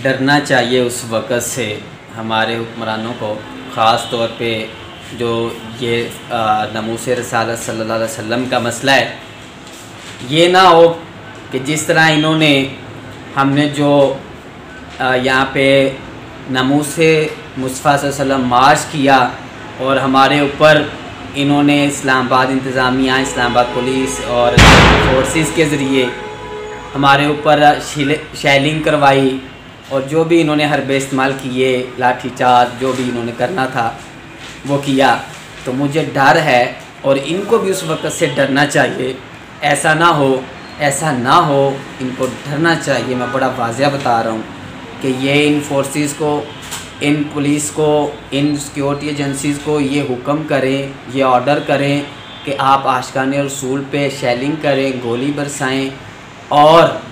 डरना चाहिए उस वक़्त से हमारे हुक्मरानों को, ख़ास तौर पे जो ये नमूस रसालत सल्लल्लाहु अलैहि वसल्लम का मसला है। ये ना हो कि जिस तरह इन्होंने हमने जो यहाँ पे नमूस मुस्तफ़ा सल्लल्लाहु अलैहि वसल्लम मार्च किया और हमारे ऊपर इन्होंने इस्लामाबाद इंतज़ामिया, इस्लामाबाद पुलिस और फोर्सेस के ज़रिए हमारे ऊपर शेलिंग करवाई और जो भी इन्होंने हरबे इस्तेमाल किए, लाठीचार्ज जो भी इन्होंने करना था वो किया। तो मुझे डर है और इनको भी उस वक़्त से डरना चाहिए। ऐसा ना हो, इनको डरना चाहिए। मैं बड़ा वाज़िया बता रहा हूँ कि ये इन फोर्सेस को, इन पुलिस को, इन सिक्योरिटी एजेंसीज़ को ये हुक्म करें, ये ऑर्डर करें कि आप आशिकाने रसूल पे शेलिंग करें, गोली बरसाएं। और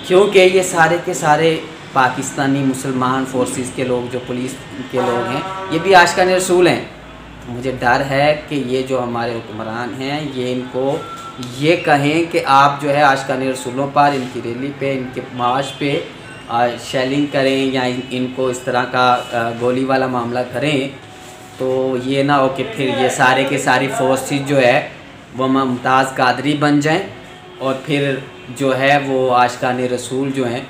क्योंकि ये सारे के सारे पाकिस्तानी मुसलमान फोर्सेस के लोग, जो पुलिस के लोग हैं, ये भी आशिकाने रसूल हैं। तो मुझे डर है कि ये जो हमारे हुक्मरान हैं ये इनको ये कहें कि आप जो है आशिकाने रसूलों पर, इनकी रैली पे, इनके मार्च पे शेलिंग करें या इनको इस तरह का गोली वाला मामला करें। तो ये ना हो कि फिर ये सारे के सारी फोर्सेस जो है वो मुमताज़ कादरी बन जाएं और फिर जो है वो आशिकाने रसूल जो हैं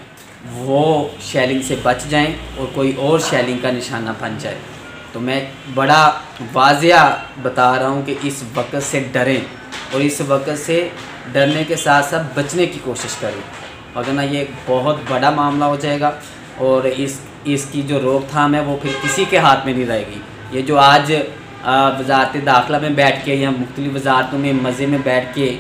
वो शेलिंग से बच जाएं और कोई और शेलिंग का निशाना बन जाए। तो मैं बड़ा वाज़िया बता रहा हूँ कि इस वक़्त से डरें और इस वक़्त से डरने के साथ साथ बचने की कोशिश करें, वरना ये बहुत बड़ा मामला हो जाएगा और इसकी जो रोकथाम है वो फिर किसी के हाथ में नहीं रहेगी। ये जो आज वज़ारत दाखिला में बैठ के या मुख्तलिफ़ वज़ारतों में मज़े में बैठ के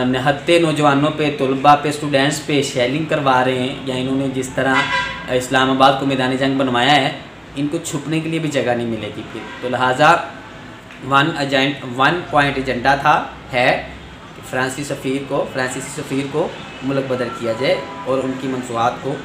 निहत्ते नौजवानों पे, तलबा पे, स्टूडेंट्स पे शेलिंग करवा रहे हैं, या इन्होंने जिस तरह इस्लामाबाद को मैदान जंग बनवाया है, इनको छुपने के लिए भी जगह नहीं मिलेगी फिर। तो लिहाजा वन पॉइंट एजेंडा है कि फ्रांसीसी सफ़ीर को मुल्क बदर किया जाए और उनकी मंसूबात को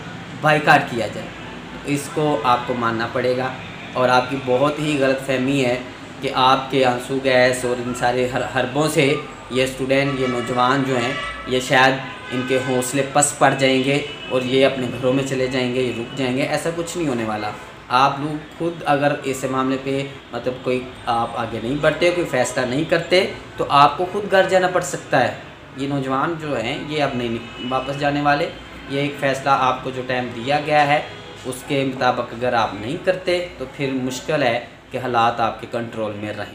बाइकाट किया जाए। तो इसको आपको मानना पड़ेगा। और आपकी बहुत ही गलतफहमी है कि आपके आंसू गैस और इन सारे हरबों से ये स्टूडेंट, ये नौजवान जो हैं, ये शायद इनके हौसले पस पड़ जाएंगे और ये अपने घरों में चले जाएंगे, ये रुक जाएंगे। ऐसा कुछ नहीं होने वाला। आप लोग खुद अगर इस मामले पे मतलब कोई आप आगे नहीं बढ़ते, कोई फ़ैसला नहीं करते, तो आपको खुद घर जाना पड़ सकता है। ये नौजवान जो हैं ये अब नहीं वापस जाने वाले। ये एक फ़ैसला आपको जो टाइम दिया गया है उसके मुताबिक अगर आप नहीं करते तो फिर मुश्किल है कि हालात आपके कंट्रोल में रहें।